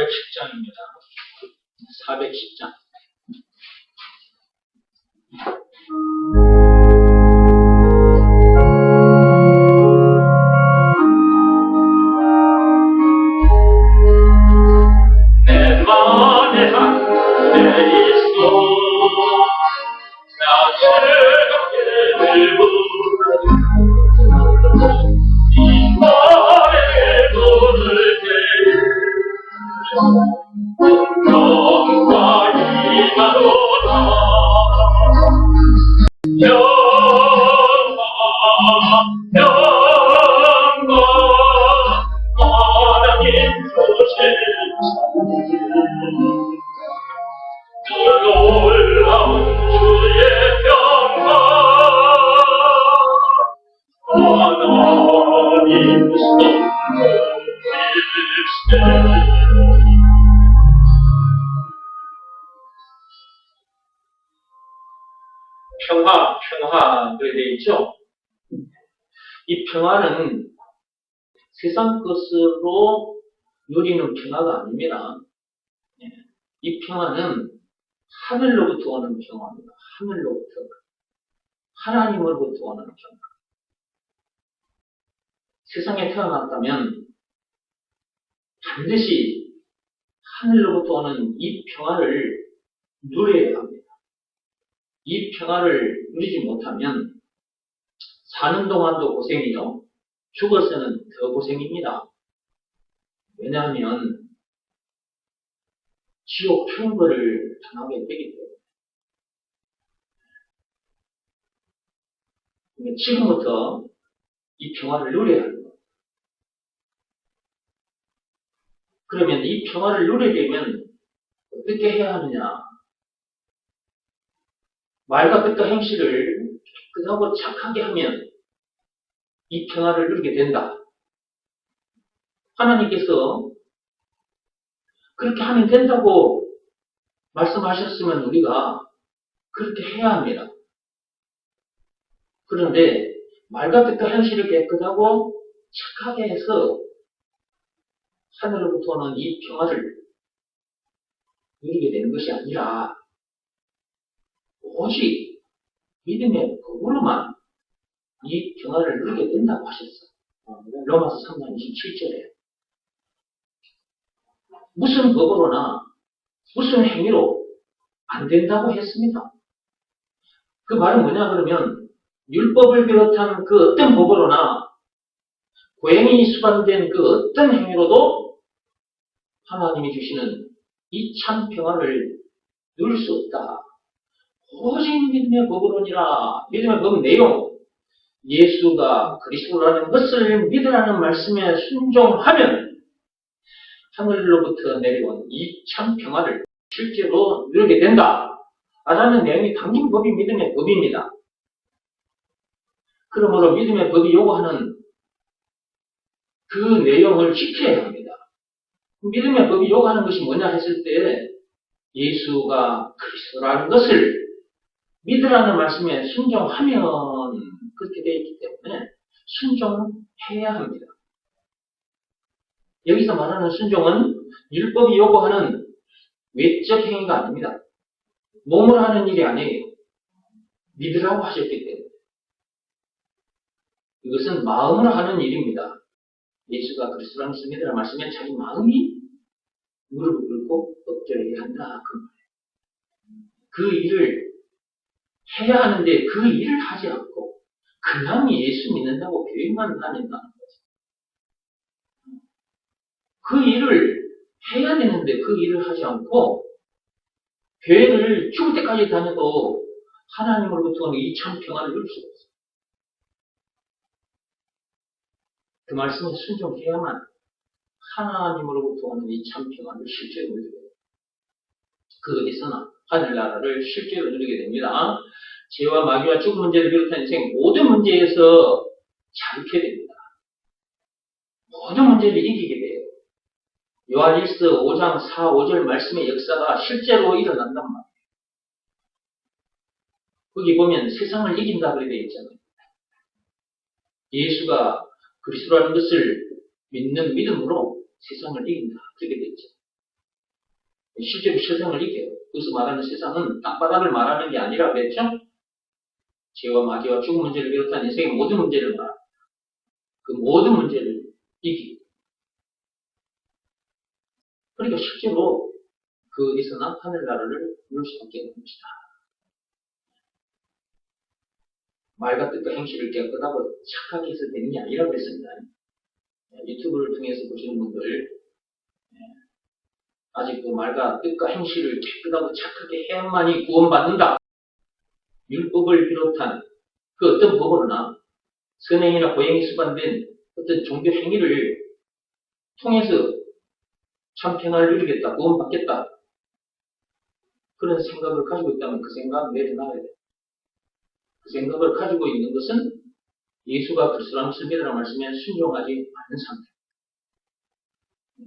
410장입니다. 410장. 내 맘에 한데 있어 나 즐겁게 부르고 이 말에 부를게 영과 이마로다 영과 하나님 주신 그 놀라운 주의 평강 하나님 평화 그래 되어 있죠. 이 평화는 세상 것으로 누리는 평화가 아닙니다. 이 평화는 하늘로부터 오는 평화입니다. 하늘로부터 하나님으로부터 오는 평화. 세상에 태어났다면 반드시 하늘로부터 오는 이 평화를 누려야 합니다. 이 평화를 누리지 못하면 사는 동안도 고생이요. 죽어서는 더 고생입니다. 왜냐하면 지옥 편벌을 당하게 되기 때문에 지금부터 이 평화를 누려야 합니다. 그러면 이 평화를 누리려면 어떻게 해야 하느냐? 말과 뜻과 행실을 깨끗하고 착하게 하면 이 평화를 누리게 된다. 하나님께서 그렇게 하면 된다고 말씀하셨으면 우리가 그렇게 해야 합니다. 그런데 말과 뜻과 행실을 깨끗하고 착하게 해서 하늘로부터 오는 이 평화를 누리게 되는 것이 아니라 오직 믿음의 법으로만 이 평화를 누리게 된다고 하셨어요. 로마서 3장 27절에 무슨 법으로나 무슨 행위로 안 된다고 했습니다. 그 말은 뭐냐 그러면 율법을 비롯한 그 어떤 법으로나 고행이 수반된 그 어떤 행위로도 하나님이 주시는 이 참 평화를 누릴 수 없다. 오직 믿음의 법으로니라. 믿음의 법 내용, 예수가 그리스도라는 것을 믿으라는 말씀에 순종하면 하늘로부터 내려온 이 참 평화를 실제로 누리게 된다. 라는 내용이 담긴 법이 믿음의 법입니다. 그러므로 믿음의 법이 요구하는 그 내용을 지켜야 합니다. 믿음의 법이 요구하는 것이 뭐냐 했을 때 예수가 그리스도라는 것을 믿으라는 말씀에 순종하면 그렇게 되어 있기 때문에 순종해야 합니다. 여기서 말하는 순종은 율법이 요구하는 외적 행위가 아닙니다. 몸으로 하는 일이 아니에요. 믿으라고 하셨기 때문에. 이것은 마음으로 하는 일입니다. 예수가 그리스도라는 것을 믿으라는 말씀에 자기 마음이 무릎을 꿇고 엎드려야 한다. 그 일을 해야 하는데 그 일을 하지 않고 그냥 예수 믿는다고 교회만 다닌다는 거죠. 그 일을 해야 되는데 그 일을 하지 않고 교회를 죽을 때까지 다녀도 하나님으로부터 오는 이 참 평화를 누릴 수 없어요. 그 말씀에 순종해야만 하나님으로부터 오는 이 참 평화를 실제로 누리게 됩니다. 그 어디서나 하늘나라를 실제로 누리게 됩니다. 죄와 마귀와 죽음 문제를 비롯한 인생 모든 문제에서 자유케 됩니다. 모든 문제를 이기게 돼요. 요한일서 5장 4, 5절 말씀의 역사가 실제로 일어난단 말이에요. 거기 보면 세상을 이긴다 그렇게 되어 있잖아요. 예수가 그리스도라는 것을 믿는 믿음으로 세상을 이긴다 그렇게 되어 있죠. 실제로 세상을 이겨요. 그래서 말하는 세상은 땅바닥을 말하는 게 아니라 그랬죠? 죄와 마귀와 죽음 문제를 비롯한 인생의 모든 문제를 말합니다. 그 모든 문제를 이기고. 그러니까 실제로 그 어디서나 하늘나라를 누릴 수밖에 없는 것이다. 말과 뜻과 행실을 깨끗하고 착하게 해서 되는 게 아니라고 그랬습니다. 유튜브를 통해서 보시는 분들, 아직도 말과 뜻과 행실을 깨끗하고 착하게 해야만이 구원받는다. 율법을 비롯한 그 어떤 법으로나 선행이나 고행이 수반된 어떤 종교 행위를 통해서 참 평안을 누리겠다, 구원받겠다. 그런 생각을 가지고 있다면 그 생각은 내려놔야 돼. 그 생각을 가지고 있는 것은 예수가 그리스도라는 것을 믿으라는 말씀에 순종하지 않는 상태.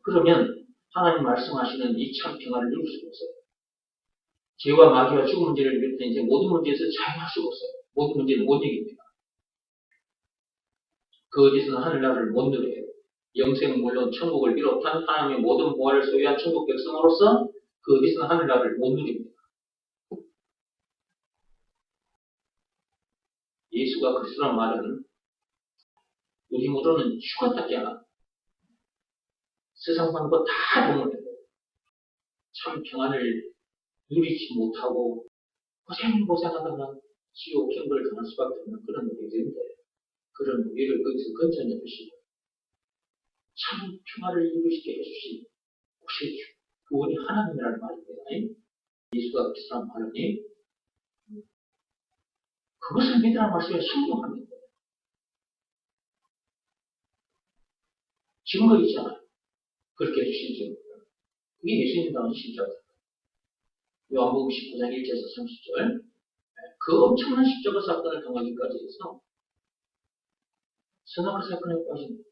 그러면 하나님 말씀하시는 이 참 평안을 누릴 수가 없어요. 죄와 마귀와 죽음 문제를 비롯한 이제 모든 문제에서 자유할 수가 없어요. 모든 문제는 못 이깁니다. 그 어디서는 하늘나라를 못 누려요. 영생은 물론 천국을 비롯한 하나님의 모든 보화를 소유한 천국 백성으로서 그 어디서는 하늘나라를 못 누립니다. 예수가 그리스도라는 말은 우리 힘으로는 죽었다지 않아. 세상 방법 다 동원해요. 참 평안을 누리지 못하고 고생하다가 지옥 경고를 당할 수밖에 없는 그런 우리들인데 그런 우리를 거기서 건져내 주시고 참 평안을 누리시게 해주신 혹시 그분이 하나님이라는 말입니다. 예수가 그리스도라는 말이니 그것을 믿으라는 말씀에 순종합니다. 증거 있잖아요. 그렇게 해주신 증거. 그게 예수님다운 십자가. 요한복음 19장 1절에서 30절. 그 엄청난 십자가 사건을 당하기까지 해서 선악과 사건에 빠진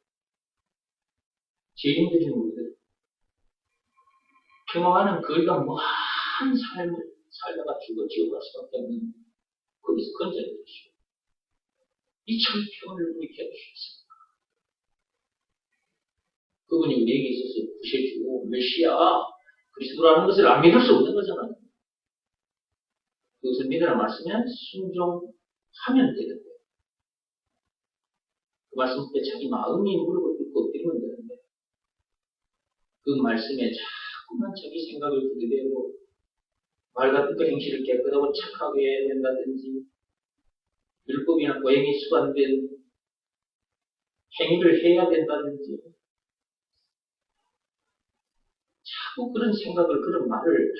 죄인들인 우리들. 평화와는 거리가 먼 삶을 살다가 죽어 지옥 갈 수밖에 없는 거기서 건져내 주시고 이 참 평안을 누리게 해주셨습니다. 그분이 우리에게 있어서 구세주, 메시아, 그리스도라는 것을 안 믿을 수 없는 거잖아요. 그것을 믿으라 말씀에 순종하면 되는데 그 말씀 때 자기 마음이 무릎을 꿇고 엎드리면 되는데 그 말씀에 자꾸만 자기 생각을 들이대고 말과 뜻과 행실을 깨끗하고 착하게 해야 된다든지 율법이나 고행이 수반된 행위를 해야 된다든지 자꾸 그런 생각을 그런 말을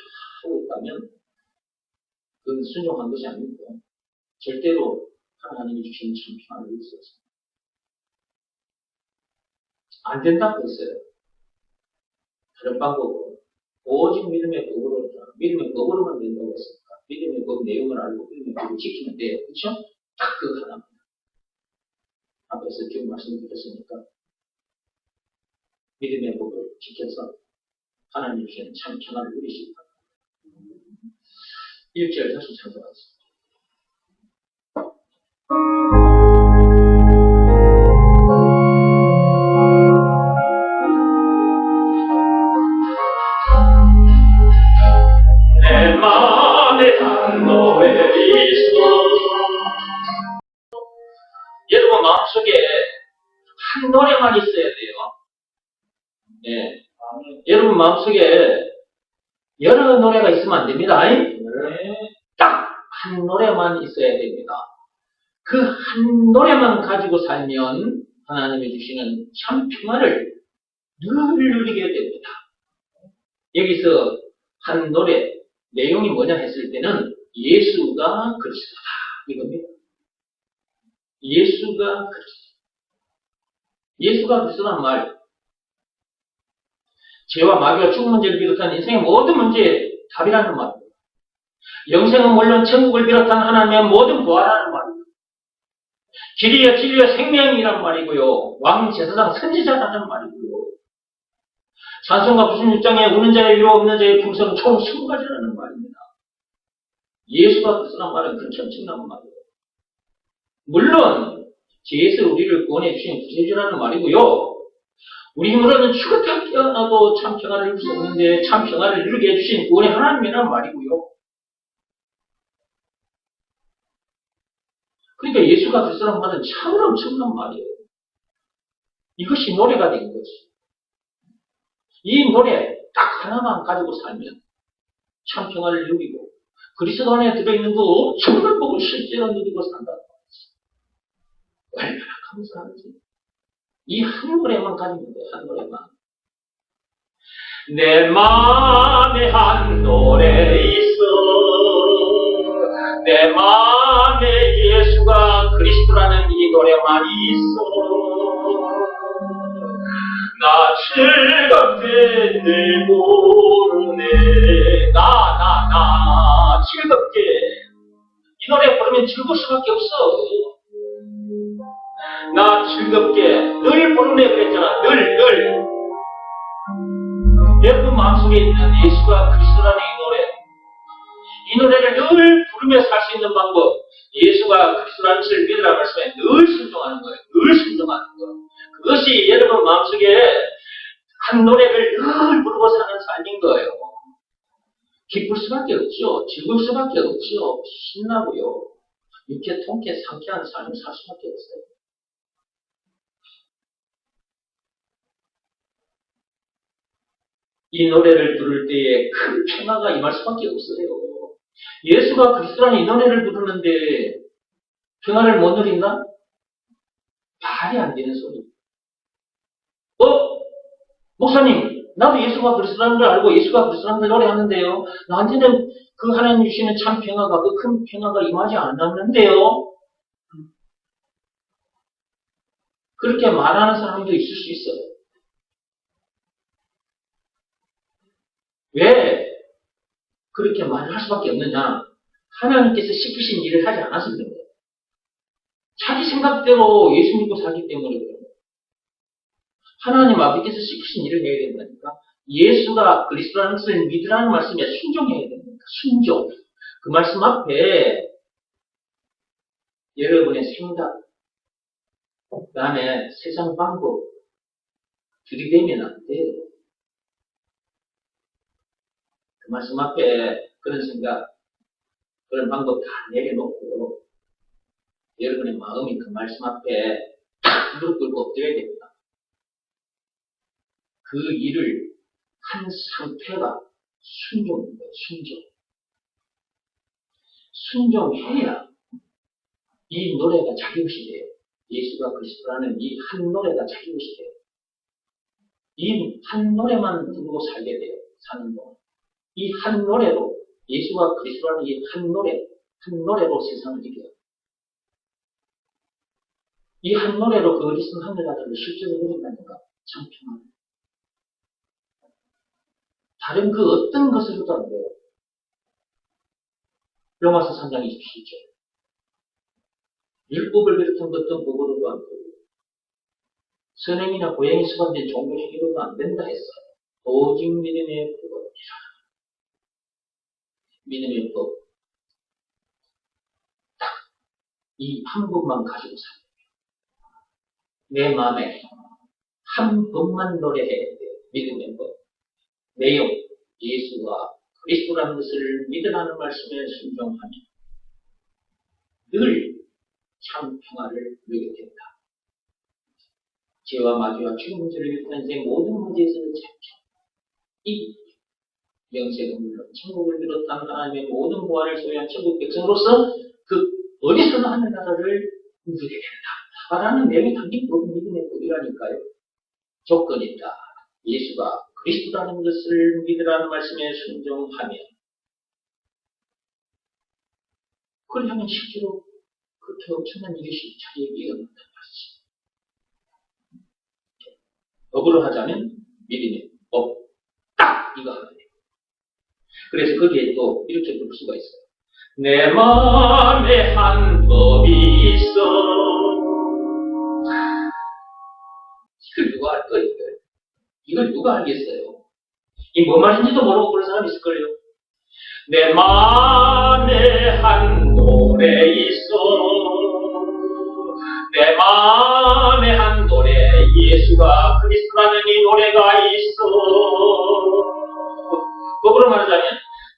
하고 있다면 그건 순종한 것이 아니고 절대로 하나님이 주신 참 평안을 누릴 수 없습니다. 안 된다고 했어요. 다른 방법으로 오직 믿음의 법으로만 된다고 했습니다. 믿음의 법 내용을 알고 믿음의 법을 지키면 돼요. 그렇죠? 딱 그거 하나입니다. 앞에서 쭉 말씀드렸으니까 믿음의 법을 지켜서 하나님 주시는 참 평안을 누리시기 바랍니다. 1절 다시 찾아가겠습니다. 내 맘에 한 노래 있어. 여러분 마음속에 한 노래만 있어야 돼요. 네. 여러분 마음속에 여러 노래가 있으면 안 됩니다. 네. 딱 한 노래만 있어야 됩니다. 그 한 노래만 가지고 살면 하나님이 주시는 참 평안을 늘 누리게 됩니다. 여기서 한 노래 내용이 뭐냐 했을 때는 예수가 그리스도다 이겁니다. 예수가 그리스도. 예수가 그리스도란 말. 죄와 마귀와 죽음 문제를 비롯한 인생의 모든 문제의 답이라는 말입니다. 영생은 물론 천국을 비롯한 하나님의 모든 부활하는 말입니다. 길이여 진리여 생명이란 말이고요. 왕 제사장 선지자라는 말이고요. 찬송가 96장에 우는 자의 위로 없는 자의 풍성 총 20가지라는 말입니다. 예수가 그리스도란 말은 그렇게 엄청난 말이에요. 물론 죄에서 우리를 구원해 주신 구세주라는 말이고요. 우리 힘으로는 추격하고 깨어나고 참 평안을 이룰 수 없는데 참 평안을 이루게 해주신 구원의 하나님이란 말이고요. 그러니까 예수가 그리스도라는 말은 참으로 엄청난 말이에요. 이것이 노래가 된 거지. 이 노래 딱 하나만 가지고 살면 참 평안을 누리고 그리스도 안에 들어있는 그 엄청난 복을 실제로 누리고 산다. 얼마나 감사하지. 이 한 노래만 가지면 돼. 한 노래만. 내 맘에 한 노래 있어. 내 맘에 예수가 그리스도라는 이 노래만 있어. 나 즐겁게 늘 부르네. 나 즐겁게. 이 노래 부르면 즐거울 수밖에 없어. 나 즐겁게 늘 부르네 그랬잖아. 늘. 여러분 마음속에 있는 예수가 그리스도라는 이 노래를 늘 부르며 살 수 있는 방법, 예수가 그리스도라는 것을 믿으라는 말씀에 늘 순종하는 거예요. 늘 순종하는 거. 그것이 여러분 마음속에 한 노래를 늘 부르고 사는 삶인 거예요. 기쁠 수밖에 없죠. 즐거울 수밖에 없죠. 신나고요. 이렇게 통쾌 상쾌한 삶을 살 수밖에 없어요. 이 노래를 부를 때에 큰 평화가 임할 수밖에 없어요. 예수가 그리스도라는 이 노래를 부르는데 평화를 못 누린다? 말이 안 되는 소리. 목사님, 나도 예수가 그리스도라는 걸 알고 예수가 그리스도라는 걸 노래하는데요. 나한테는 그 하나님 주시는 참 평화가, 그 큰 평화가 임하지 않았는데요. 그렇게 말하는 사람도 있을 수 있어요. 왜 그렇게 말을 할 수밖에 없느냐? 하나님께서 시키신 일을 하지 않아서 그런 거예요. 자기 생각대로 예수 믿고 살기 때문에 그래요. 하나님 아버지께서 시키신 일을 해야 된다니까. 예수가 그리스도라는 것을 믿으라는 말씀에 순종해야 됩니다. 순종. 그 말씀 앞에 여러분의 생각, 그 다음에 세상 방법 들이대면 안 돼요. 그 말씀 앞에 그런 생각, 그런 방법 다 내려놓고요. 여러분의 마음이 그 말씀 앞에 무릎 꿇고 엎드려야 됩니다. 그 일을 한 상태가 순종입니다. 순종해야 이 노래가 자기 것이 돼요. 예수가 그리스도라는 이 한 노래가 자기 것이 돼요. 이 한 노래만 부르고 살게 돼요. 사는 동안. 이 한 노래로, 예수가 그리스도라는 이 한 노래로 세상을 이겨요. 이 한 노래로 그 어리석은 하늘나라를 실제로 누린다니까. 참 평안해. 다른 그 어떤 것으로도 안 돼요. 로마서 3장 27절. 율법을 비롯한 어떤 법으로도 안 되고, 선행이나 고행이 수반된 종교 행위로도 안 된다 했어. 오직 믿음의 법이라. 믿음의 법. 딱 이 한 법만 가지고 살아요. 내 마음에 한 법만 노래해야 돼요. 믿음의 법. 내용, 예수가 그리스도라는 것을 믿으라는 말씀에 순종하며 늘 참 평화를 누리게 된다. 죄와 마귀와 죽은 문제를 비롯한 인생 모든 문제에서는 참 이 영생은 물론 천국을 비롯한 하나님의 모든 보화를 소유한 천국 백성으로서 그 어디서나 하늘나라를 누리게 된다. 라는 내용이 담긴 법은 믿음의 법이라니까요. 조건이 있다. 예수가 그리스도라는 것을 믿으라는 말씀에 순종하며 그러면 실제로 그렇게 엄청난 일이 자기에게 일어난다는 것이지. 법으로 하자면 믿음의 법. 딱 이거 하나예요. 그래서 거기에 또 이렇게 부를 수가 있어요. 내 마음에 한 법이 있어. 이걸 누가 알 거예요? 이걸 누가 알겠어요? 이 뭔 말인지도 모르고 그런 사람이 있을걸요? 내 마음에 한 노래 있어. 내 마음에 한 노래 예수가 그리스도라는 이 노래가 있어. 거꾸로 말하자면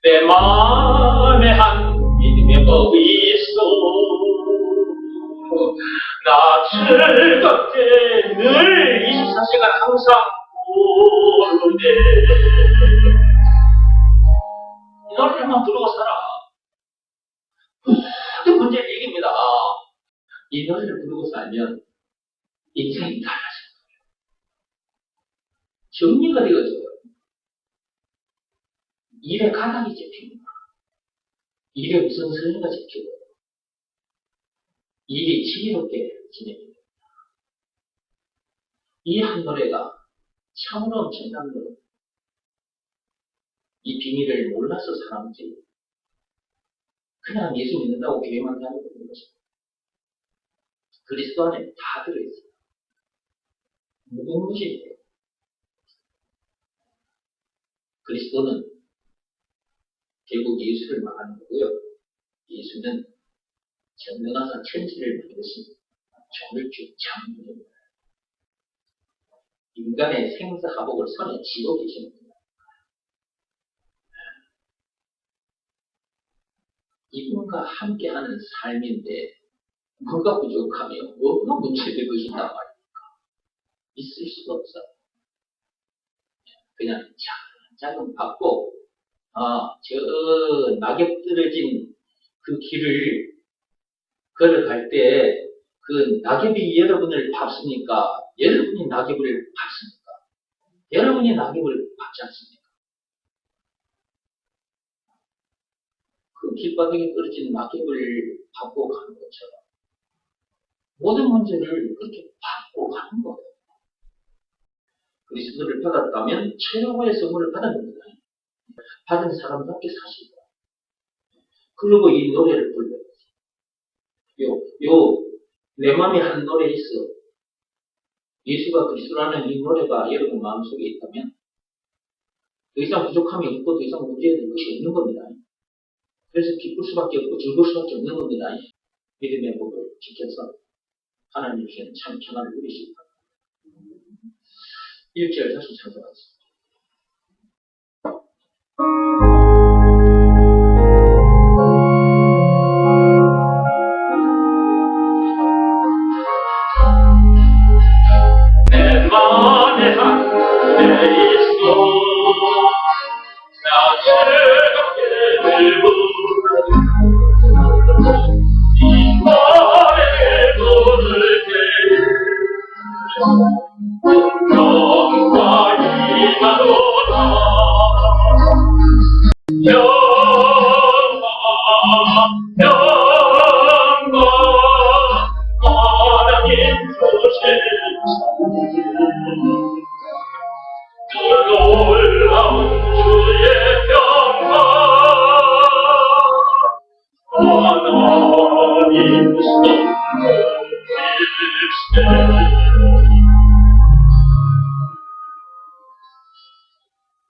내 마음에 한 믿음의 법이 있어. 나 즐겁게 늘 24시간 항상 부르네. 이 노래만 부르고 살아. 모든 문제는 얘기입니다. 이 노래를 부르고 살면 인생이 달라져요. 정리가 되어져요. 일에 가닥이 잡힙니다. 일에 우선순위가 잡히고 일이 지혜롭게 진행됩니다. 이 한 노래가 참으로 엄청난 노래. 이 비밀을 몰라서 사람들이 그냥 예수 믿는다고 교회만 다니고 있는 것입니다. 그리스도 안에 다 들어있어요. 무궁무진해요. 그리스도는 결국 예수를 말하는 거고요. 예수는 전능하사 천지를 만드신 조물주 창조입니다. 인간의 생사하복을 손에 쥐고 계시는 겁니다. 이분과 함께하는 삶인데 뭐가 부족하며 뭐가 문제될 것이단 말입니까? 있을 수가 없어요. 그냥 작은 받고 저 낙엽 떨어진 그 길을 걸어갈 때 그 낙엽이 여러분을 밟습니까? 여러분이 낙엽을 밟습니까? 여러분이 낙엽을 밟지 않습니까? 그 길바닥에 떨어진 낙엽을 밟고 가는 것처럼 모든 문제를 그렇게 밟고 가는 거예요. 그리스도를 받았다면 최고의 선물을 받은 겁니다. 받은 사람답게 사시고 그리고 이 노래를 불러요. 내 맘에 한 노래 있어. 예수가 그리스도라는 이 노래가 여러분 마음속에 있다면 더 이상 부족함이 없고 더 이상 문제될 것이 없는 겁니다. 그래서 기쁠 수밖에 없고 즐거울 수밖에 없는 겁니다. 믿음의 법을 지켜서 하나님 주시는 참 평안을 누리시기 바랍니다. 1절 다시 찾아가겠습니다. 내 맘에 한 내 있어 나 즐겁게 부르 이 노래를 부를 때 영광이 나도다